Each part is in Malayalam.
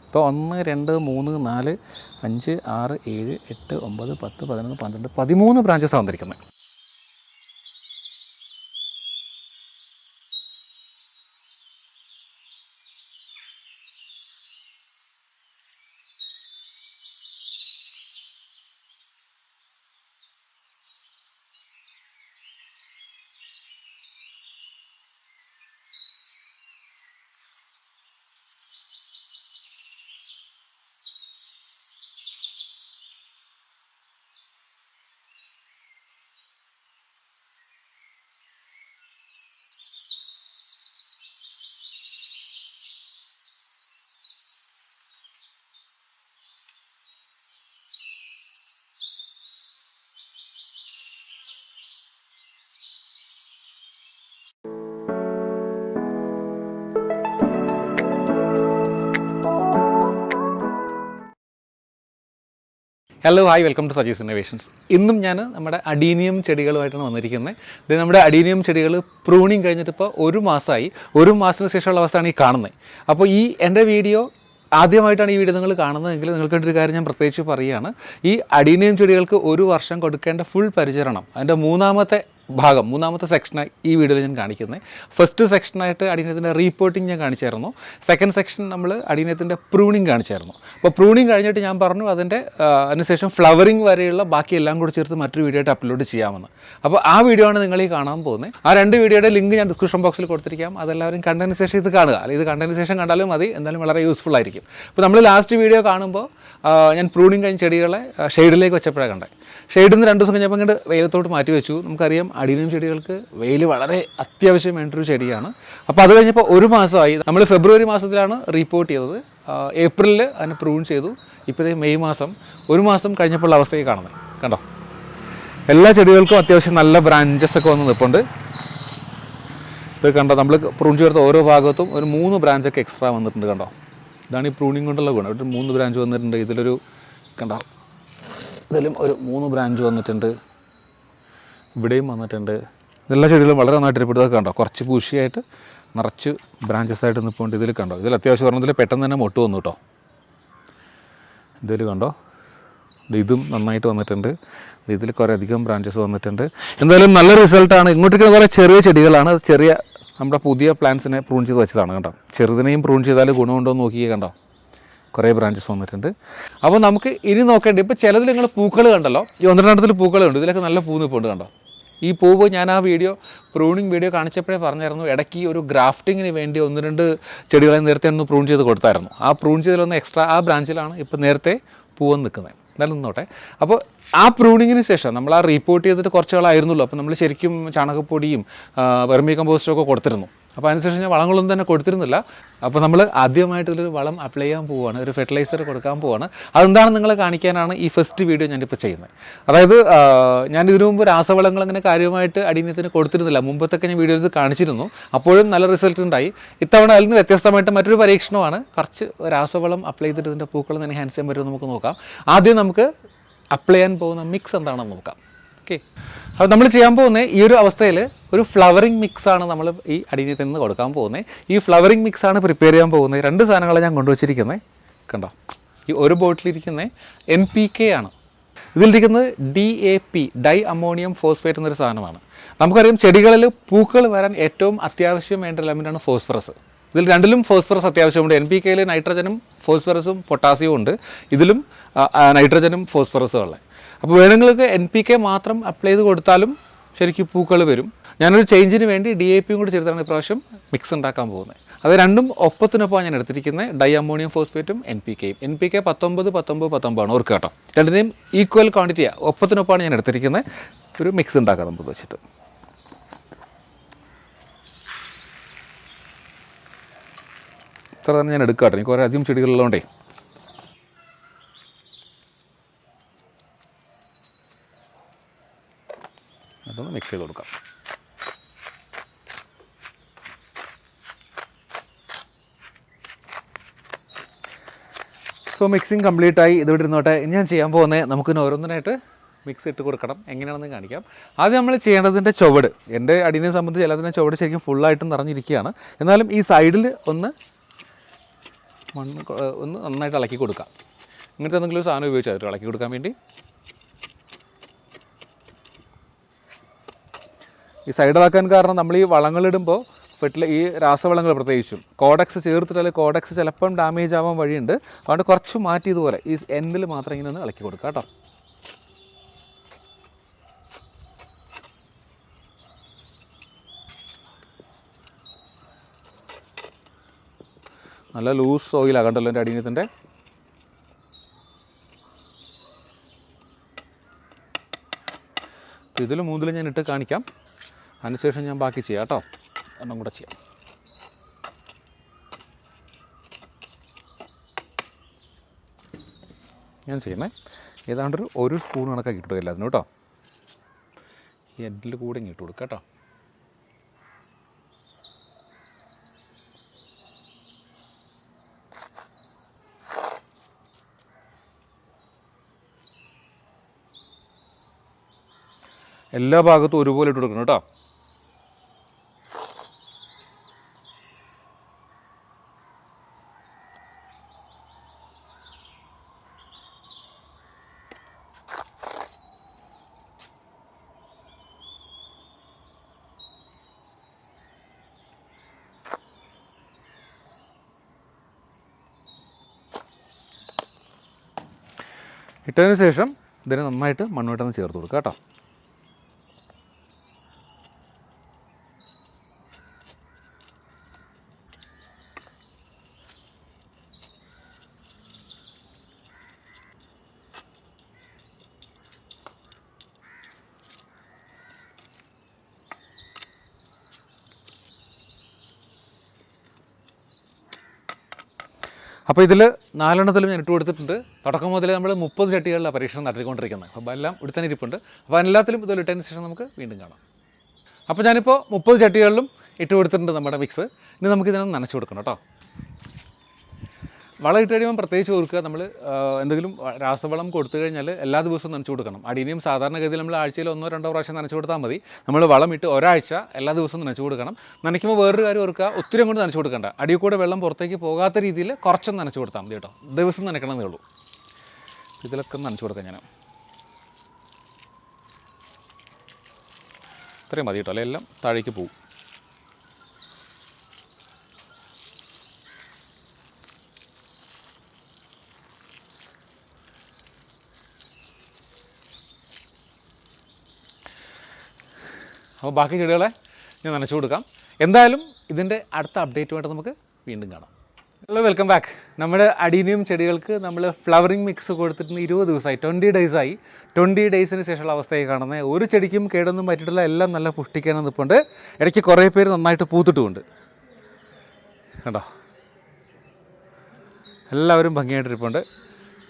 ഇപ്പോൾ 1 2 3 4 5 6 7 8 9 10 11 12 13 ബ്രാഞ്ചസാണ് വന്നിരിക്കുന്നത്. Hello hi, welcome to Saji's innovations. ഇന്നും ഞാൻ നമ്മുടെ അഡീനിയം ചെടികളുമായിട്ടാണ് വന്നിരിക്കുന്നത്. ഇത് നമ്മുടെ അഡീനിയം ചെടികൾ പ്രൂണിങ് കഴിഞ്ഞിട്ട് ഇപ്പോൾ 1 മാസമായി. 1 മാസത്തിന് ശേഷമുള്ള അവസ്ഥയാണ് ഈ കാണുന്നത്. അപ്പോൾ എൻ്റെ വീഡിയോ ആദ്യമായിട്ടാണ് ഈ വീഡിയോ നിങ്ങൾ കാണുന്നതെങ്കിൽ നിങ്ങൾക്ക് ഒരു കാര്യം ഞാൻ പ്രത്യേകിച്ച് പറയുകയാണ്. ഈ അഡീനിയം ചെടികൾക്ക് 1 വർഷം കൊടുക്കേണ്ട ഫുൾ പരിചരണം അതിൻ്റെ മൂന്നാമത്തെ സെക്ഷനായി ഈ വീഡിയോയിൽ ഞാൻ കാണിക്കുന്നത്. ഫസ്റ്റ് സെക്ഷനായിട്ട് അഡീനിയത്തിൻ്റെ റീപോട്ടിങ് ഞാൻ കാണിച്ചായിരുന്നു. സെക്കൻഡ് സെക്ഷൻ നമ്മൾ അഡീനിയത്തിൻ്റെ പ്രൂണിങ് കാണിച്ചായിരുന്നു. അപ്പോൾ പ്രൂണിങ് കഴിഞ്ഞിട്ട് ഞാൻ പറഞ്ഞു അതിനുശേഷം ഫ്ലവറിങ് വരെയുള്ള ബാക്കി എല്ലാം കൂടി ചേർത്ത് മറ്റൊരു വീഡിയോ ആയിട്ട് അപ്ലോഡ് ചെയ്യാമെന്ന്. അപ്പോൾ ആ വീഡിയോ ആണ് നിങ്ങൾ ഈ കാണാൻ പോകുന്നത്. ആ 2 വീഡിയോയുടെ ലിങ്ക് ഞാൻ ഡിസ്ക്രിപ്ഷൻ ബോക്സിൽ കൊടുത്തിരിക്കാം. അതെല്ലാവരും കണ്ടതിന് ശേഷം ഇത് കാണുക, അല്ലെങ്കിൽ ഇത് കണ്ടതിന് ശേഷം കണ്ടാലും മതി, എന്തായാലും വളരെ യൂസ്ഫുൾ ആയിരിക്കും. അപ്പോൾ നമ്മൾ ലാസ്റ്റ് വീഡിയോ കാണുമ്പോൾ ഞാൻ പ്രൂണിങ് കഴിഞ്ഞ ചെടികളെ ഷെയ്ഡിലേക്ക് വെച്ചപ്പോഴാണ് കണ്ടത്. ഷെയ്ഡിൽ നിന്ന് 2 ദിവസം കഴിഞ്ഞപ്പോൾ ഇങ്ങോട്ട് വെയിലത്തോട്ട് മാറ്റി വെച്ചു. നമുക്കറിയാം അഡീനിയം ചെടികൾക്ക് വെയിൽ വളരെ അത്യാവശ്യം വേണ്ടൊരു ചെടിയാണ്. അപ്പോൾ അത് കഴിഞ്ഞപ്പോൾ 1 മാസമായി. നമ്മൾ ഫെബ്രുവരി മാസത്തിലാണ് റിപ്പോർട്ട് ചെയ്തത്. ഏപ്രിലിൽ അതിനെ പ്രൂൺ ചെയ്തു. ഇപ്പോൾ മെയ് മാസം 1 മാസം കഴിഞ്ഞപ്പോൾ അവസ്ഥയിൽ കാണുന്നത് കണ്ടോ. എല്ലാ ചെടികൾക്കും അത്യാവശ്യം നല്ല ബ്രാഞ്ചസ് ഒക്കെ വന്ന് നിൽപ്പുണ്ട്. ഇത് കണ്ടോ, നമ്മൾ പ്രൂൺ ചേർത്ത ഓരോ ഭാഗത്തും ഒരു 3 ബ്രാഞ്ചൊക്കെ എക്സ്ട്രാ വന്നിട്ടുണ്ട് കണ്ടോ. ഇതാണ് ഈ പ്രൂണിങ് കൊണ്ടുള്ള ഗുണം. ഒരു 3 ബ്രാഞ്ച് വന്നിട്ടുണ്ട്. ഇതിലൊരു കണ്ടോ, ഇതിലും ഒരു 3 ബ്രാഞ്ച് വന്നിട്ടുണ്ട്. ഇവിടെയും വന്നിട്ടുണ്ട്. ഇതെല്ലാ ചെടികളും വളരെ നന്നായിട്ട് ഇരിപ്പുണ്ട്. കണ്ടോ, കുറച്ച് പൂശിയായിട്ട് നിറച്ച് ബ്രാഞ്ചസ് ആയിട്ട് നിൽപ്പുണ്ട്. ഇതിൽ കണ്ടോ, ഇതിൽ അത്യാവശ്യം പറഞ്ഞതിൽ പെട്ടെന്ന് തന്നെ മൊട്ട് വന്നു കേട്ടോ. ഇതിൽ കണ്ടോ, ഇതും നന്നായിട്ട് വന്നിട്ടുണ്ട്. ഇതിൽ കുറേ അധികം ബ്രാഞ്ചസ് വന്നിട്ടുണ്ട്. എന്തായാലും നല്ല റിസൾട്ടാണ്. ഇങ്ങോട്ടേക്ക് കുറേ ചെറിയ ചെടികളാണ്. ചെറിയ നമ്മുടെ പുതിയ പ്ലാന്റ്സിനെ പ്രൂൺ ചെയ്ത് വെച്ചതാണ് കണ്ടോ. ചെറുതിനെയും പ്രൂൺ ചെയ്താൽ ഗുണമുണ്ടോ എന്ന് നോക്കിയേ കണ്ടോ, കുറേ ബ്രാഞ്ചസ് വന്നിട്ടുണ്ട്. അപ്പോൾ നമുക്ക് ഇനി നോക്കേണ്ടത്, ഇപ്പോൾ ചിലതിൽ നിങ്ങൾ പൂക്കൾ കണ്ടല്ലോ, ഈ 1-2 പൂക്കളുണ്ട്. ഇതിലൊക്കെ നല്ല പൂ നിൽപ്പുണ്ട് കണ്ടോ. ഈ പൂവ് ഞാൻ ആ പ്രൂണിങ് വീഡിയോ കാണിച്ചപ്പോഴേ പറഞ്ഞായിരുന്നു, ഇടയ്ക്ക് ഒരു ഗ്രാഫ്റ്റിങ്ങിന് വേണ്ടി 1-2 ചെടികളെ നേരത്തെ ഒന്ന് പ്രൂൺ ചെയ്ത് കൊടുത്തായിരുന്നു. ആ പ്രൂൺ ചെയ്തതിലൊന്ന് എക്സ്ട്രാ ആ ബ്രാഞ്ചിലാണ് ഇപ്പോൾ നേരത്തെ പൂവെന്ന് നിൽക്കുന്നത്. എന്നാലും നിന്നോട്ടെ. അപ്പോൾ ആ പ്രൂണിങ്ങിന് ശേഷം നമ്മൾ ആ റിപ്പോർട്ട് ചെയ്തിട്ട് കുറച്ചുകളായിരുന്നല്ലോ. അപ്പോൾ നമ്മൾ ശരിക്കും ചാണകപ്പൊടിയും വെർമി കമ്പോസ്റ്റും ഒക്കെ കൊടുത്തിരുന്നു. അപ്പോൾ അതിനുശേഷം ഞാൻ വളങ്ങളൊന്നും തന്നെ കൊടുത്തിരുന്നില്ല. അപ്പോൾ നമ്മൾ ആദ്യമായിട്ട് ഇതിലൊരു വളം അപ്ലൈ ചെയ്യാൻ പോവുകയാണ്, ഒരു ഫെർട്ടിലൈസർ കൊടുക്കാൻ പോവുകയാണ്. അതെന്താണെന്ന് നിങ്ങളെ കാണിക്കാനാണ് ഈ ഫസ്റ്റ് വീഡിയോ ഞാനിപ്പോൾ ചെയ്യുന്നത്. അതായത് ഞാൻ ഇതിനു മുമ്പ് രാസവളങ്ങൾ അങ്ങനെ കാര്യമായിട്ട് അഡീനിയത്തിന് കൊടുത്തിരുന്നില്ല. മുമ്പത്തൊക്കെ ഞാൻ വീഡിയോയിൽ കാണിച്ചിരുന്നു. അപ്പോഴും നല്ല റിസൾട്ട് ഉണ്ടായി. ഇത്തവണ അതിൽ നിന്ന് വ്യത്യസ്തമായിട്ട് മറ്റൊരു പരീക്ഷണമാണ്. കുറച്ച് രാസവളം അപ്ലൈ ചെയ്തിട്ട് ഇതിൻ്റെ പൂക്കൾ എൻഹാൻസ് ചെയ്യാൻ പറ്റുമെന്ന് നമുക്ക് നോക്കാം. ആദ്യം നമുക്ക് അപ്ലൈ ചെയ്യാൻ പോകുന്ന മിക്സ് എന്താണെന്ന് നോക്കാം. ഓക്കെ, അപ്പോൾ നമ്മൾ ചെയ്യാൻ പോകുന്നത് ഈ ഒരു അവസ്ഥയിൽ ഒരു ഫ്ലവറിങ് മിക്സാണ് നമ്മൾ ഈ അഡീനിയത്തിൽ നിന്ന് കൊടുക്കാൻ പോകുന്നത്. ഈ ഫ്ലവറിങ് മിക്സാണ് പ്രിപ്പയർ ചെയ്യാൻ പോകുന്നത്. 2 സാധനങ്ങളാണ് ഞാൻ കൊണ്ടുവച്ചിരിക്കുന്നത് കണ്ടോ. ഈ ഒരു ബോട്ടിലിരിക്കുന്നത് NPK ആണ്. ഇതിലിരിക്കുന്നത് DAP, ഡൈ അമോണിയം ഫോസ്ഫേറ്റ് എന്നൊരു സാധനമാണ്. നമുക്കറിയാം ചെടികളിൽ പൂക്കൾ വരാൻ ഏറ്റവും അത്യാവശ്യം വേണ്ട എലമെൻ്റാണ് ഫോസ്ഫറസ്. ഇതിൽ രണ്ടിലും ഫോസ്ഫറസ് അത്യാവശ്യമുണ്ട്. NPKയിൽ നൈട്രജനും ഫോസ്ഫറസും പൊട്ടാസ്യവും ഉണ്ട്. ഇതിലും നൈട്രജനും ഫോസ്ഫറസും ഉള്ളത്. അപ്പോൾ വേണമെങ്കിൽ NPK മാത്രം അപ്ലൈ ചെയ്ത് കൊടുത്താലും ശരിക്കും പൂക്കൾ വരും. ഞാനൊരു ചേഞ്ചിന് വേണ്ടി DAPയും കൂടി ചേർത്താണ് ഇപ്രാവശ്യം മിക്സ് ഉണ്ടാക്കാൻ പോകുന്നത്. അത് രണ്ടും ഒപ്പത്തിനൊപ്പമാണ് ഞാൻ എടുത്തിരിക്കുന്നത്. ഡൈ അമോണിയം ഫോസ്ഫേറ്റും NPKയും. NPK 19, 19, 19 ആണ്. ഓർക്കുക കേട്ടോ, രണ്ടിനെയും ഈക്വൽ ക്വാണ്ടിറ്റിയാണ്, ഒപ്പത്തിനൊപ്പമാണ് ഞാൻ എടുത്തിരിക്കുന്നത്. ഒരു മിക്സ് ഉണ്ടാക്കാം നമുക്ക് വെച്ചിട്ട്. ഇത്ര തന്നെ ഞാൻ എടുക്കാം കേട്ടോ, എനിക്ക് കുറേ അധികം ചെടികളുള്ളതുകൊണ്ടേ. അതൊന്ന് മിക്സ് ചെയ്ത് കൊടുക്കാം. സോ മിക്സിങ് കംപ്ലീറ്റ് ആയി. ഇതിവിടെ ഇരുന്നോട്ടെ. ഇനി ഞാൻ ചെയ്യാൻ പോകുന്നത് നമുക്കിന് ഓരോന്നിനായിട്ട് മിക്സ് ഇട്ട് കൊടുക്കണം. എങ്ങനെയാണെന്ന് കാണിക്കാം. ആദ്യം നമ്മൾ ചെയ്യേണ്ടതിൻ്റെ ചുവട്. എൻ്റെ അടീനെ സംബന്ധിച്ച് എല്ലാത്തിൻ്റെ ചുവട് ശരിക്കും ഫുള്ളായിട്ടും നിറഞ്ഞിരിക്കുകയാണ്. എന്നാലും ഈ സൈഡിൽ ഒന്ന് മണ്ണ് ഒന്ന് നന്നായിട്ട് ഇളക്കി കൊടുക്കാം. ഇങ്ങനത്തെ എന്തെങ്കിലും സാധനം ഉപയോഗിച്ചാൽ മതി ഇളക്കി കൊടുക്കാൻ വേണ്ടി. ഈ സൈഡിലാക്കാൻ കാരണം നമ്മൾ ഈ വളങ്ങളിടുമ്പോൾ ഈ രാസവളങ്ങൾ പ്രത്യേകിച്ചും കോഡക്സ് ചേർത്തിട്ടാൽ കോഡക്സ് ചിലപ്പം ഡാമേജ് ആവാൻ വഴിയുണ്ട്. അതുകൊണ്ട് കുറച്ച് മാറ്റി ഇതുപോലെ ഈ എൻഡിൽ മാത്രം ഇങ്ങനെ ഒന്ന് ഇളക്കി കൊടുക്കാം കേട്ടോ. നല്ല ലൂസ് ഓയിലാണ് കണ്ടല്ലോ എൻ്റെ അടിയനത്തിൻ്റെ. ഇതിൽ മൂന്നിൽ ഞാൻ ഇട്ട് കാണിക്കാം. അതിനുശേഷം ഞാൻ ബാക്കി ചെയ്യാം കേട്ടോ. എണ്ണം കൂടെ ചെയ്യാം. ഞാൻ ചെയ്യുന്നത് ഏതാണ്ടൊരു 1 സ്പൂൺ കണക്കാക്കി ഇട്ട് എല്ലാത്തിനും കേട്ടോ. ഈ എഡിൽ കൂടെ ഇങ്ങ് ഇട്ട് കൊടുക്കാം കേട്ടോ. എല്ലാ ഭാഗത്തും ഒരുപോലെ ഇട്ട് കൊടുക്കണം കേട്ടോ. ഇട്ടതിന് ശേഷം ഇതിനെ നന്നായിട്ട് മണ്ണുമായിട്ടൊന്ന് ചേർത്ത് കൊടുക്കുക കേട്ടോ. അപ്പോൾ ഇതിൽ 4 ഞാൻ ഇട്ട് കൊടുത്തിട്ടുണ്ട്. തുടക്കം മുതൽ നമ്മൾ 30 ചട്ടികളിലാണ് പരീക്ഷണം നടത്തിക്കൊണ്ടിരിക്കുന്നത്. അപ്പോൾ എല്ലാം ഇവിടെ തന്നെ ഇരിപ്പുണ്ട്. അപ്പോൾ എല്ലാത്തിലും ഇതുപോലെ ഇട്ടതിന് ശേഷം നമുക്ക് വീണ്ടും കാണാം. അപ്പോൾ ഞാനിപ്പോൾ 30 ചട്ടികളിലും ഇട്ട് കൊടുത്തിട്ടുണ്ട് നമ്മുടെ മിക്സ്. ഇനി നമുക്കിതിനൊന്ന് നനച്ച് കൊടുക്കണം കേട്ടോ. വളം ഇട്ട് കഴിയുമ്പോൾ പ്രത്യേകിച്ച് ഓർക്കുക, നമ്മൾ എന്തെങ്കിലും രാസവളം കൊടുത്തു കഴിഞ്ഞാൽ എല്ലാ ദിവസവും നനച്ച് കൊടുക്കണം. അടീനിയം സാധാരണഗതിയിൽ നമ്മൾ ആഴ്ചയിൽ 1-2 പ്രാവശ്യം നനച്ച് കൊടുത്താൽ മതി. നമ്മൾ വളം ഇട്ട് ഒരാഴ്ച എല്ലാ ദിവസവും നനച്ച് കൊടുക്കണം. നനയ്ക്കുമ്പോൾ വേറൊരു കാര്യം ഓർക്കുക, ഒത്തിരി കൊണ്ട് നനച്ച് കൊടുക്കണ്ട. അടിയിൽ കൂടെ വെള്ളം പുറത്തേക്ക് പോകാത്ത രീതിയിൽ കുറച്ചൊന്ന് നനച്ച് കൊടുത്താൽ മതി കേട്ടോ. ദിവസം നനയ്ക്കണമെന്നേ ഉള്ളൂ. ഇതിലൊക്കെ നനച്ച് കൊടുക്കാം ഞാൻ. ഇത്രയും മതി കേട്ടോ, അല്ലെങ്കിൽ എല്ലാം താഴേക്ക് പോകും. അപ്പോൾ ബാക്കി ചെടികളെ ഞാൻ നനച്ചു കൊടുക്കാം. എന്തായാലും ഇതിൻ്റെ അടുത്ത അപ്ഡേറ്റുമായിട്ട് നമുക്ക് വീണ്ടും കാണാം. Hello, welcome back. നമ്മുടെ അഡീനിയം ചെടികൾക്ക് നമ്മൾ ഫ്ലവറിങ് മിക്സ് കൊടുത്തിട്ട് 20 ദിവസമായി, 20 ഡേയ്സായി. 20 ഡേയ്സിന് ശേഷമുള്ള അവസ്ഥയായി കാണുന്നത്. ഒരു ചെടിക്കും കേടൊന്നും പറ്റിയിട്ടില്ല, എല്ലാം നല്ല പുഷ്ടിക്കാനും നിൽപ്പുണ്ട്. ഇടയ്ക്ക് കുറേ പേര് നന്നായിട്ട് പൂത്തിട്ടുമുണ്ട് കണ്ടോ. എല്ലാവരും ഭംഗിയായിട്ടിരിപ്പുണ്ട്.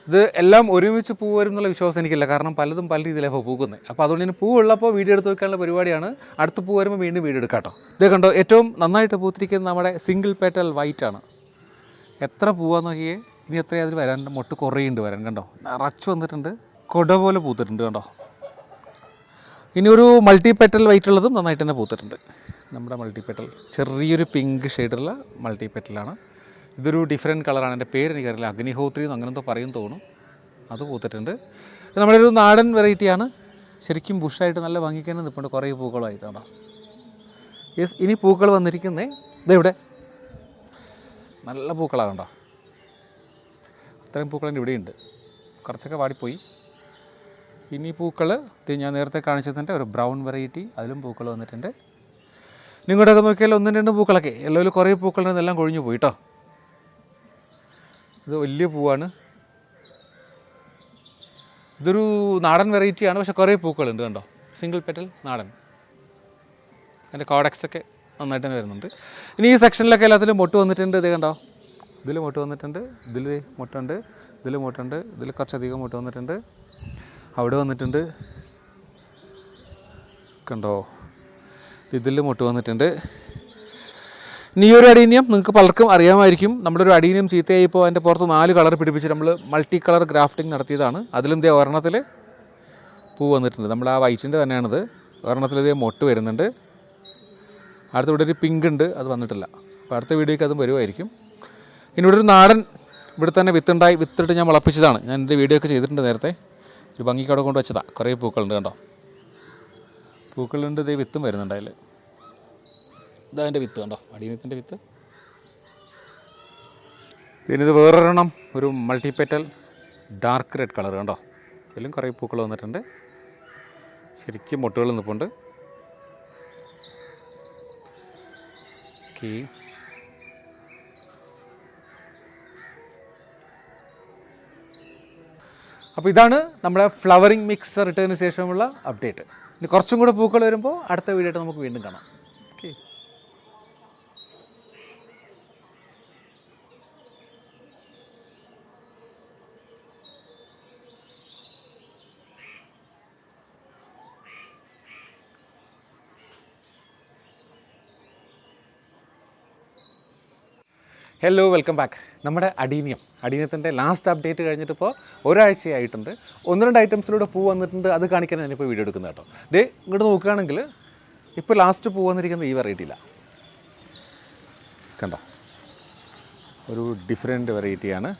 ഇത് എല്ലാം ഒരുമിച്ച് പൂ വരും എന്നുള്ള വിശ്വാസം എനിക്കില്ല, കാരണം പലതും പല രീതിയിലാണ് പൂക്കുന്നത്. അപ്പോൾ അതുകൊണ്ട് തന്നെ പൂ ഉള്ളപ്പോൾ വീഡിയോ എടുത്ത് വെക്കാനുള്ള പരിപാടിയാണ്. അടുത്ത പൂ വരുമ്പോൾ വീണ്ടും വീഡിയോ എടുക്കാം കേട്ടോ. ഇത് കണ്ടോ, ഏറ്റവും നന്നായിട്ട് പൂത്തിരിക്കുന്നത് നമ്മുടെ സിംഗിൾ പെറ്റൽ വൈറ്റ് ആണ്. എത്ര പൂവാന്ന് നോക്കിയേ. ഇനി എത്രയും അതിൽ വരാൻ, മൊട്ട് കുറേയുണ്ട് വരാൻ. കണ്ടോ, നിറച്ച് വന്നിട്ടുണ്ട്, കൊട പോലെ പൂത്തിട്ടുണ്ട് കണ്ടോ. ഇനി ഒരു മൾട്ടി പെറ്റൽ വൈറ്റ് ഉള്ളതും നന്നായിട്ട് തന്നെ പൂത്തിട്ടുണ്ട്. നമ്മുടെ മൾട്ടി പെറ്റൽ ചെറിയൊരു പിങ്ക് ഷെയ്ഡുള്ള മൾട്ടി പെറ്റലാണ്. ഇതൊരു ഡിഫറെൻറ്റ് കളറാണ്, എൻ്റെ പേര് എനിക്കറിയില്ല, അഗ്നിഹോത്രി എന്ന് അങ്ങനെന്തോ പറയും തോന്നും. അത് പൂത്തിട്ടുണ്ട്. നമ്മുടെ ഒരു നാടൻ വെറൈറ്റിയാണ്, ശരിക്കും ബുഷായിട്ട് നല്ല ഭംഗിക്കാനും നിൽപ്പുണ്ട്, കുറേ പൂക്കളായിട്ടാണോ. യെസ്, ഇനി പൂക്കൾ വന്നിരിക്കുന്നേ ഇതെവിടെ നല്ല പൂക്കളാകണ്ടോ. അത്രയും പൂക്കൾ എൻ്റെ ഇവിടെയുണ്ട്, കുറച്ചൊക്കെ വാടിപ്പോയി. ഇനി പൂക്കൾ ഞാൻ നേരത്തെ കാണിച്ചതിൻ്റെ ഒരു ബ്രൗൺ വെറൈറ്റി, അതിലും പൂക്കൾ വന്നിട്ടുണ്ട്. നിങ്ങോട്ടൊക്കെ നോക്കിയാൽ 1-2 പൂക്കളൊക്കെ, എല്ലാവരും കുറേ പൂക്കളുണ്ടെന്ന് എല്ലാം കൊഴിഞ്ഞു പോയി കേട്ടോ. ഇത് വലിയ പൂവാണ്, ഇതൊരു നാടൻ വെറൈറ്റിയാണ്, പക്ഷേ കുറേ പൂക്കളുണ്ട് കണ്ടോ. സിംഗിൾ പെറ്റൽ നാടൻ, അതിൻ്റെ കോഡക്സൊക്കെ നന്നായിട്ട് തന്നെ വരുന്നുണ്ട്. ഇനി ഈ സെക്ഷനിലൊക്കെ എല്ലാത്തിലും മൊട്ട് വന്നിട്ടുണ്ട്. ഇത് കണ്ടോ, ഇതിൽ മൊട്ട് വന്നിട്ടുണ്ട്, ഇതിൽ മൊട്ടുണ്ട്, ഇതിൽ മൊട്ടുണ്ട്, ഇതിൽ കുറച്ചധികം മൊട്ട് വന്നിട്ടുണ്ട്, അവിടെ വന്നിട്ടുണ്ട് കണ്ടോ, ഇതിൽ മൊട്ട് വന്നിട്ടുണ്ട്. ഇനി ഈ ഒരു അഡീനിയം നിങ്ങൾക്ക് പലർക്കും അറിയാമായിരിക്കും. നമ്മുടെ ഒരു അഡീനിയം ചീത്തയായിപ്പോൾ അതിൻ്റെ പുറത്ത് 4 കളർ പിടിപ്പിച്ച് നമ്മൾ മൾട്ടി കളർ ഗ്രാഫ്റ്റിംഗ് നടത്തിയതാണ്. അതിലും ഇതേ ഒരെണ്ണത്തിൽ പൂ വന്നിട്ടുണ്ട്, നമ്മൾ ആ വൈറ്റിൻ്റെ തന്നെയാണിത്. ഒരെണ്ണത്തിൽ ഇതേ മൊട്ട് വരുന്നുണ്ട്. അടുത്ത ഇവിടെ ഒരു പിങ്ക് ഉണ്ട്, അത് വന്നിട്ടില്ല. അപ്പോൾ അടുത്ത വീഡിയോയ്ക്ക് അതും വരുമായിരിക്കും. ഇനി ഇവിടെ ഒരു നാടൻ ഇവിടെ തന്നെ വിത്തിട്ട് ഞാൻ മുളപ്പിച്ചതാണ്. ഞാൻ എൻ്റെ വീഡിയോ ഒക്കെ ചെയ്തിട്ടുണ്ട് നേരത്തെ. ഒരു ഭംഗിക്ക് അവിടെ കൊണ്ട് വെച്ചതാണ്. കുറേ പൂക്കളുണ്ട് കണ്ടോ, പൂക്കളുണ്ട്. ഇതേ വിത്തും വരുന്നുണ്ട് അതിൽ. ഇതാ എൻ്റെ വിത്ത് കണ്ടോ, അടിയനത്തിൻ്റെ വിത്ത്. ഇതിനിത് വേറൊരെണ്ണം, ഒരു മൾട്ടിപെറ്റൽ ഡാർക്ക് റെഡ് കളർ കണ്ടോ, ഇതിലും കുറേ പൂക്കൾ വന്നിട്ടുണ്ട്. ശരിക്കും മുട്ടുകൾ നിൽപ്പുണ്ട്. ഓക്കെ, അപ്പോൾ ഇതാണ് നമ്മുടെ ഫ്ലവറിങ് മിക്സർ ഇട്ടതിന് ശേഷമുള്ള അപ്ഡേറ്റ്. ഇനി കുറച്ചും കൂടെ പൂക്കൾ വരുമ്പോൾ അടുത്ത വീഡിയോ ആയിട്ട് നമുക്ക് വീണ്ടും കാണാം. Okay, hello, welcome back. നമ്മുടെ അഡീനിയത്തിൻ്റെ ലാസ്റ്റ് അപ്ഡേറ്റ് കഴിഞ്ഞിട്ടിപ്പോൾ ഒരാഴ്ചയായിട്ടുണ്ട്. 1-2 ഐറ്റംസിലൂടെ പൂ വന്നിട്ടുണ്ട്. അത് കാണിക്കാൻ ഞാനിപ്പോൾ വീഡിയോ എടുക്കുന്നത് കേട്ടോ. ഡേ ഇങ്ങോട്ട് നോക്കുകയാണെങ്കിൽ ഇപ്പോൾ ലാസ്റ്റ് പൂ വന്നിരിക്കുന്നത് ഈ വെറൈറ്റിയിലാണ് കണ്ടോ. ഒരു ഡിഫറെൻറ്റ് വെറൈറ്റിയാണ്,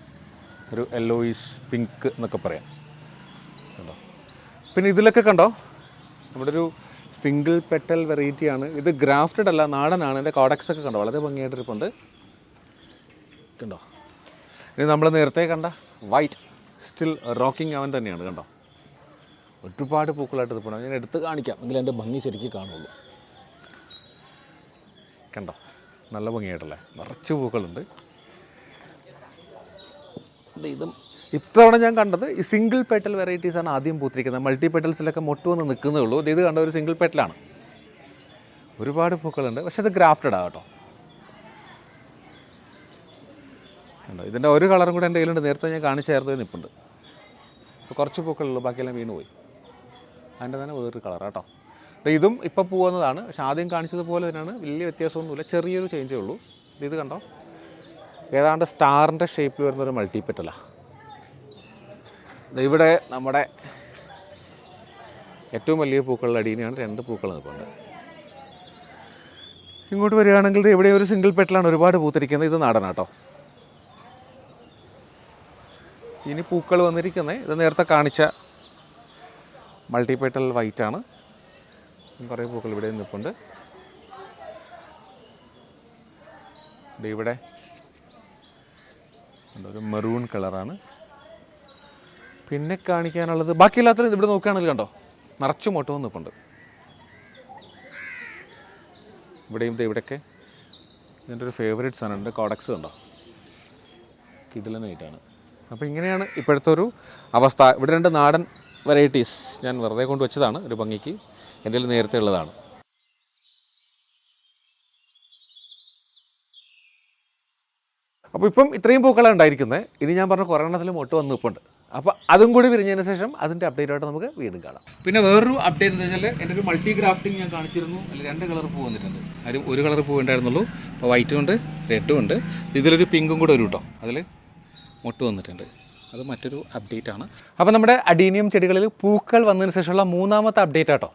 ഒരു യെല്ലോയിഷ് പിങ്ക് എന്നൊക്കെ പറയാം കണ്ടോ. പിന്നെ ഇതിലൊക്കെ കണ്ടോ, നമ്മുടെ ഒരു സിംഗിൾ പെറ്റൽ വെറൈറ്റിയാണ് ഇത്. ഗ്രാഫ്റ്റഡ് അല്ല, നാടനാണ്. എൻ്റെ കോഡക്സ് ഒക്കെ കണ്ടോ, വളരെ ഭംഗിയായിട്ടിരിപ്പുണ്ട് കണ്ടോ. ഇത് നമ്മൾ നേരത്തെ കണ്ട വൈറ്റ് സ്റ്റിൽ റോക്കിംഗ് അവൻ തന്നെയാണ് കണ്ടോ. ഒരുപാട് പൂക്കളായിട്ട് ഇരിപ്പുണ്ട്. ഞാൻ എടുത്ത് കാണിക്കാം, എങ്കിൽ എൻ്റെ ഭംഗി ശരിക്കും കാണുള്ളൂ കണ്ടോ. നല്ല ഭംഗിയായിട്ടല്ലേ, നിറച്ച് പൂക്കളുണ്ട്. ഇതും ഇത്തവണ ഞാൻ കണ്ടത് ഈ സിംഗിൾ പെറ്റൽ വെറൈറ്റീസാണ് ആദ്യം പൂത്തിരിക്കുന്നത്. മൾട്ടി പെറ്റൽസിലൊക്കെ മൊട്ട് വന്ന് നിൽക്കുന്നേ ഉള്ളൂ. ഇത് കണ്ട ഒരു സിംഗിൾ പെറ്റലാണ്. ഒരുപാട് പൂക്കളുണ്ട്, പക്ഷേ ഇത് ഗ്രാഫ്റ്റഡാണ് കേട്ടോ. ഇതിൻ്റെ ഒരു കളറും കൂടെ എൻ്റെ കയ്യിലുണ്ട്. നേരത്തെ ഞാൻ കാണിച്ചായിരുന്നു, നിൽപ്പുണ്ട്. അപ്പോൾ കുറച്ച് പൂക്കളുള്ളൂ, ബാക്കിയെല്ലാം വീണ് പോയി. അതിൻ്റെ തന്നെ വേറൊരു കളറാണ് കേട്ടോ. അപ്പോൾ ഇതും ഇപ്പോൾ പോകുന്നതാണ്. പക്ഷേ ആദ്യം കാണിച്ചതുപോലെ തന്നെയാണ്, വലിയ വ്യത്യാസമൊന്നുമില്ല, ചെറിയൊരു ചേഞ്ചേ ഉള്ളൂ. ഇത് കണ്ടോ, ഏതാണ്ട് സ്റ്റാറിൻ്റെ ഷേപ്പിൽ വരുന്നൊരു മൾട്ടിപെറ്റലാണ്. ഇവിടെ നമ്മുടെ ഏറ്റവും വലിയ പൂക്കളുടെ അടിയിലാണ് 2 പൂക്കൾ നിൽപ്പുണ്ട്. ഇങ്ങോട്ട് വരികയാണെങ്കിൽ ഇവിടെ ഒരു സിംഗിൾ പെറ്റലാണ് ഒരുപാട് പൂത്തിരിക്കുന്നത്. ഇത് നാടനാട്ടോ. ഇനി പൂക്കൾ വന്നിരിക്കുന്നത് ഇത് നേരത്തെ കാണിച്ച മൾട്ടിപെറ്റൽ വൈറ്റാണ്. കുറേ പൂക്കൾ ഇവിടെ നിൽപ്പുണ്ട്. ഇവിടെ ഒരു മെറൂൺ കളറാണ്. പിന്നെ കാണിക്കാനുള്ളത് ബാക്കിയില്ലാത്തത് ഇവിടെ നോക്കുകയാണെങ്കിൽ കണ്ടോ, നിറച്ചു മൊട്ട് നിൽപ്പുണ്ട്. ഇവിടെയും ഇവിടെയൊക്കെ ഇതിൻ്റെ ഒരു ഫേവറേറ്റ് സാധനമുണ്ട്, കോഡക്സ് കണ്ടോ, കിടിലനായിട്ടാണ്. അപ്പോൾ ഇങ്ങനെയാണ് ഇപ്പോഴത്തെ ഒരു അവസ്ഥ. ഇവിടെ 2 നാടൻ വെറൈറ്റീസ് ഞാൻ വെറുതെ കൊണ്ട് വെച്ചതാണ്, ഒരു ഭംഗിക്ക്. എൻ്റെ കയ്യിൽ നേരത്തെ ഉള്ളതാണ്. അപ്പോൾ ഇപ്പം ഇത്രയും പൂക്കളാണ് ഉണ്ടായിരിക്കുന്നത്. ഇനി ഞാൻ പറഞ്ഞ കുറേ എണ്ണത്തിൽ മൊട്ട് വന്ന് നിൽപ്പുണ്ട്. അപ്പോൾ അതും കൂടി വിരിഞ്ഞതിന് ശേഷം അതിൻ്റെ അപ്ഡേറ്റായിട്ട് നമുക്ക് വീണ്ടും കാണാം. പിന്നെ വേറൊരു അപ്ഡേറ്റ് എന്ന് വെച്ചാൽ എൻ്റെ ഒരു മൾട്ടി ഗ്രാഫ്റ്റിംഗ് ഞാൻ കാണിച്ചിരുന്നു. അതിൽ 2 കളർ പൂ വന്നിട്ടുണ്ട്. അതിൽ ഒരു കളർ പൂ ഉണ്ടായിരുന്നുള്ളൂ. അപ്പോൾ വൈറ്റും ഉണ്ട്, റെഡും ഉണ്ട്. ഇതിലൊരു പിങ്കും കൂടെ വരും കേട്ടോ. അതിൽ മൊട്ട് വന്നിട്ടുണ്ട്. അത് മറ്റൊരു അപ്ഡേറ്റ് ആണ്. അപ്പോൾ നമ്മുടെ അഡീനിയം ചെടികളിൽ പൂക്കൾ വന്നതിന് ശേഷമുള്ള 3ാമത്തെ അപ്ഡേറ്റ് ആട്ടോ.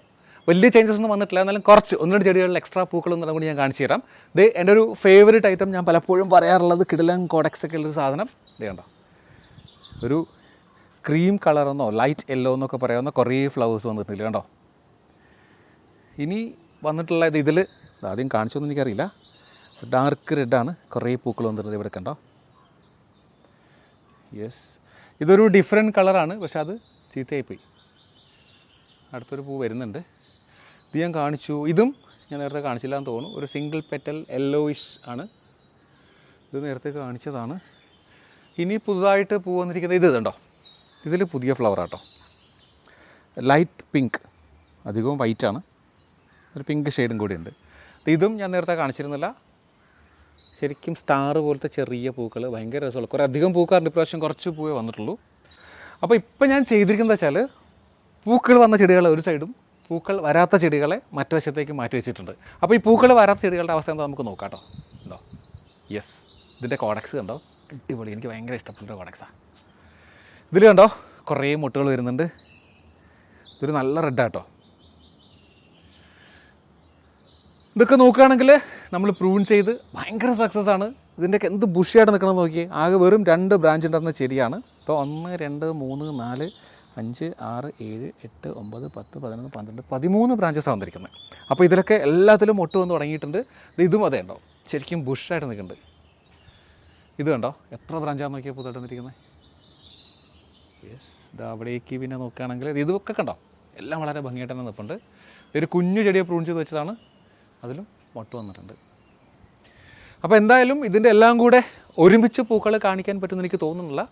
വലിയ ചേഞ്ചസ് ഒന്നും വന്നിട്ടില്ല, എന്നാലും കുറച്ച് 1-2 ചെടികളിൽ എക്സ്ട്രാ പൂക്കളൊന്നും കൂടി ഞാൻ കാണിച്ചു തരാം. ഇത് എൻ്റെ ഒരു ഫേവറേറ്റ് ഐറ്റം, ഞാൻ പലപ്പോഴും പറയാറുള്ളത് കിടിലൻ കോഡക്സ് ഒക്കെ ഉള്ളൊരു സാധനം. ഇത് കണ്ടോ, ഒരു ക്രീം കളറെന്നോ ലൈറ്റ് യെല്ലോ എന്നൊക്കെ പറയാവുന്ന കുറേ ഫ്ലവേഴ്സ് വന്നിട്ടില്ല കണ്ടോ. ഇനി വന്നിട്ടുള്ള ഇതിൽ ആദ്യം കാണിച്ചൊന്നും എനിക്കറിയില്ല, ഡാർക്ക് റെഡാണ്. കുറേ പൂക്കൾ വന്നിട്ടുണ്ട് ഇവിടെ കണ്ടോ. യെസ്, ഇതൊരു ഡിഫറെൻറ്റ് കളറാണ്, പക്ഷെ അത് ചീത്തയായിപ്പോയി. അടുത്തൊരു പൂ വരുന്നുണ്ട്. ഇത് ഞാൻ കാണിച്ചു. ഇതും ഞാൻ നേരത്തെ കാണിച്ചില്ല എന്ന് തോന്നുന്നു. ഒരു സിംഗിൾ പെറ്റൽ യെല്ലോയിഷ് ആണ്. ഇത് നേരത്തെ കാണിച്ചതാണ്. ഇനി പുതുതായിട്ട് പൂ വന്നിരിക്കുന്നത് ഇത് കണ്ടോ. ഇതിൽ പുതിയ ഫ്ലവറാട്ടോ, ലൈറ്റ് പിങ്ക്, അധികവും വൈറ്റാണ്, ഒരു പിങ്ക് ഷെയ്ഡും കൂടിയുണ്ട്. ഇതും ഞാൻ നേരത്തെ കാണിച്ചിരുന്നില്ല. ശരിക്കും സ്റ്റാർ പോലത്തെ ചെറിയ പൂക്കൾ, ഭയങ്കര രസമുള്ള. കുറേ അധികം പൂക്കാറുണ്ട്, ഇപ്രാവശ്യം കുറച്ച് പൂവേ വന്നിട്ടുള്ളൂ. അപ്പോൾ ഇപ്പം ഞാൻ ചെയ്തിരിക്കുന്നത് വെച്ചാൽ പൂക്കൾ വന്ന ചെടികളെ ഒരു സൈഡും പൂക്കൾ വരാത്ത ചെടികളെ മറ്റു വശത്തേക്ക് മാറ്റി വെച്ചിട്ടുണ്ട്. അപ്പോൾ ഈ പൂക്കൾ വരാത്ത ചെടികളുടെ അവസ്ഥ എന്താ നമുക്ക് നോക്കാം കേട്ടോ. ഉണ്ടോ, യെസ്, ഇതിൻ്റെ കോഡക്സ് കണ്ടോ, അടിപൊളി. എനിക്ക് ഭയങ്കര ഇഷ്ടപ്പെട്ട കോഡക്സാണ്. ഇതിൽ കണ്ടോ കുറേ മുട്ടുകൾ വരുന്നുണ്ട്. ഇതൊരു നല്ല റെഡാട്ടോ. ഇതൊക്കെ നോക്കുകയാണെങ്കിൽ നമ്മൾ പ്രൂൺ ചെയ്ത് ഭയങ്കര സക്സസ് ആണ്. ഇതിൻ്റെയൊക്കെ എന്ത് ബുഷിയായിട്ട് നിൽക്കണം നോക്കിയേ. ആകെ വെറും 2 ബ്രാഞ്ച് ഉണ്ടായിരുന്ന ചെടിയാണ്. ഇപ്പോൾ 1 2 3 4 5 6 7 8 9 10 11 12 13 ബ്രാഞ്ചസ് വന്നിരിക്കുന്നത്. അപ്പോൾ ഇതിലൊക്കെ എല്ലാത്തിലും മൊട്ട് വന്ന് തുടങ്ങിയിട്ടുണ്ട്. ഇതും അതേ ഉണ്ടോ, ശരിക്കും ബുഷായിട്ട് നിൽക്കുന്നുണ്ട്. ഇത് കണ്ടോ എത്ര ബ്രാഞ്ചാണെന്ന് നോക്കിയാൽ പുതുതായിട്ട് വന്നിരിക്കുന്നത്. യെസ്, ഇത് അവിടേക്ക് പിന്നെ നോക്കുകയാണെങ്കിൽ ഇതൊക്കെ കണ്ടോ എല്ലാം വളരെ ഭംഗിയായിട്ട് തന്നെ നിൽപ്പുണ്ട്. ഒരു കുഞ്ഞു ചെടിയെ പ്രൂൺ ചെയ്ത് വെച്ചതാണ്, അതിലും മൊട്ട് വന്നിട്ടുണ്ട്. അപ്പോൾ എന്തായാലും ഇതിൻ്റെ എല്ലാം കൂടെ ഒരുമിച്ച് പൂക്കൾ കാണിക്കാൻ പറ്റുമെന്ന് എനിക്ക് തോന്നുന്നില്ല.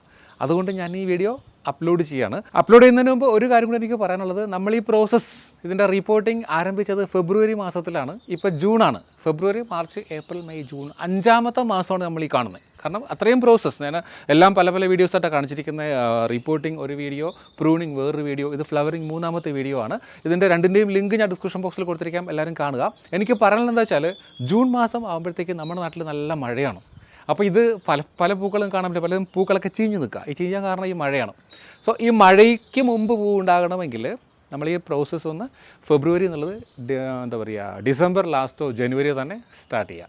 അതുകൊണ്ട് ഞാൻ ഈ വീഡിയോ അപ്ലോഡ് ചെയ്യുകയാണ്. അപ്ലോഡ് ചെയ്യുന്നതിന് മുമ്പ് ഒരു കാര്യം കൂടെ എനിക്ക് പറയാനുള്ളത്, നമ്മൾ ഈ പ്രോസസ്സ് ഇതിൻ്റെ റിപ്പോർട്ടിംഗ് ആരംഭിച്ചത് ഫെബ്രുവരി മാസത്തിലാണ്. ഇപ്പോൾ ജൂണാണ്. ഫെബ്രുവരി മാർച്ച് ഏപ്രിൽ മെയ് ജൂൺ 5ാമത്തെ മാസമാണ് നമ്മൾ ഈ കാണുന്നത്. കാരണം അത്രയും പ്രോസസ്സ് ഞാൻ എല്ലാം പല പല വീഡിയോസായിട്ടാണ് കാണിച്ചിരിക്കുന്നത്. റിപ്പോർട്ടിംഗ് ഒരു വീഡിയോ, പ്രൂണിങ് വേറൊരു വീഡിയോ, ഇത് ഫ്ലവറിങ് 3ാമത്തെ വീഡിയോ ആണ്. ഇതിൻ്റെ രണ്ടിൻ്റെയും ലിങ്ക് ഞാൻ ഡിസ്ക്രിപ്ഷൻ ബോക്സിൽ കൊടുത്തിരിക്കാം, എല്ലാവരും കാണുക. എനിക്ക് പറയാനുള്ളത് എന്താ വെച്ചാൽ, ജൂൺ മാസം ആകുമ്പോഴത്തേക്ക് നമ്മുടെ നാട്ടിൽ നല്ല മഴയാണ്. അപ്പോൾ ഇത് പല പൂക്കളും കാണാൻ പറ്റില്ല. പലതും പൂക്കളൊക്കെ ചീഞ്ഞ് നിൽക്കുക. ഈ ചീഞ്ഞാൻ കാരണം ഈ മഴയാണ്. സോ ഈ മഴയ്ക്ക് മുമ്പ് പൂ ഉണ്ടാകണമെങ്കിൽ നമ്മൾ ഈ പ്രോസസ്സ് ഒന്ന് ഫെബ്രുവരി എന്നുള്ളത് എന്താ പറയുക, ഡിസംബർ ലാസ്റ്റോ ജനുവരിയോ തന്നെ സ്റ്റാർട്ട് ചെയ്യുക.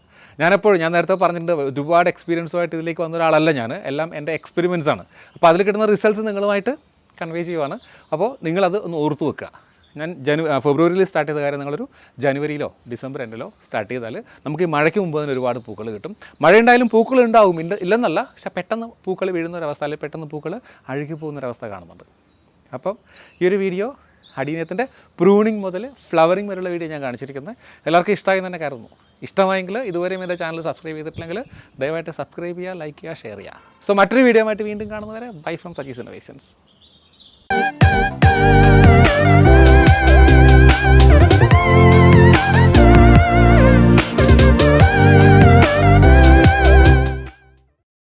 ഞാൻ നേരത്തെ പറഞ്ഞിട്ടുണ്ട്, ഒരുപാട് എക്സ്പീരിയൻസുമായിട്ട് ഇതിലേക്ക് വന്ന ഒരാളല്ല ഞാൻ. എല്ലാം എൻ്റെ എക്സ്പെരിമെൻറ്റ്സ് ആണ്. അപ്പോൾ അതിൽ കിട്ടുന്ന റിസൾട്ട്സ് നിങ്ങളുമായിട്ട് കൺവേ ചെയ്യുവാണ്. അപ്പോൾ നിങ്ങളത് ഒന്ന് ഓർത്ത് വെക്കുക. ഞാൻ ഫെബ്രുവരിയിൽ സ്റ്റാർട്ട് ചെയ്ത കാര്യം നിങ്ങളൊരു ജനുവരിയിലോ ഡിസംബർ എൻഡിലോ സ്റ്റാർട്ട് ചെയ്താൽ നമുക്ക് ഈ മഴയ്ക്ക് മുമ്പ് തന്നെ ഒരുപാട് പൂക്കൾ കിട്ടും. മഴ ഉണ്ടായാലും പൂക്കൾ ഉണ്ടാവും, ഇല്ലെന്നല്ല, പക്ഷേ പെട്ടെന്ന് പൂക്കൾ വീഴുന്നൊരവസ്ഥ, അല്ലെങ്കിൽ പെട്ടെന്ന് പൂക്കൾ അഴുകി പോകുന്നൊരവസ്ഥ കാണുന്നുണ്ട്. അപ്പം ഈ ഒരു വീഡിയോ അഡീനിയത്തിൻ്റെ പ്രൂണിങ് മുതൽ ഫ്ലവറിങ് വരെയുള്ള വീഡിയോ ഞാൻ കാണിച്ചിരിക്കുന്നത്. എല്ലാവർക്കും ഇഷ്ടമായി തന്നെ കരുതുന്നു. ഇഷ്ടമായെങ്കിൽ ഇതുവരെയും എൻ്റെ ചാനൽ സബ്സ്ക്രൈബ് ചെയ്തിട്ടില്ലെങ്കിൽ ദയവായിട്ട് സബ്സ്ക്രൈബ് ചെയ്യുക, ലൈക്ക് ചെയ്യുക, ഷെയർ ചെയ്യുക. സോ മറ്റൊരു വീഡിയോ ആയിട്ട് വീണ്ടും കാണുന്നവരെ ബൈ ഫ്രം സജീസ് ഇന്നോവേഷൻസ്.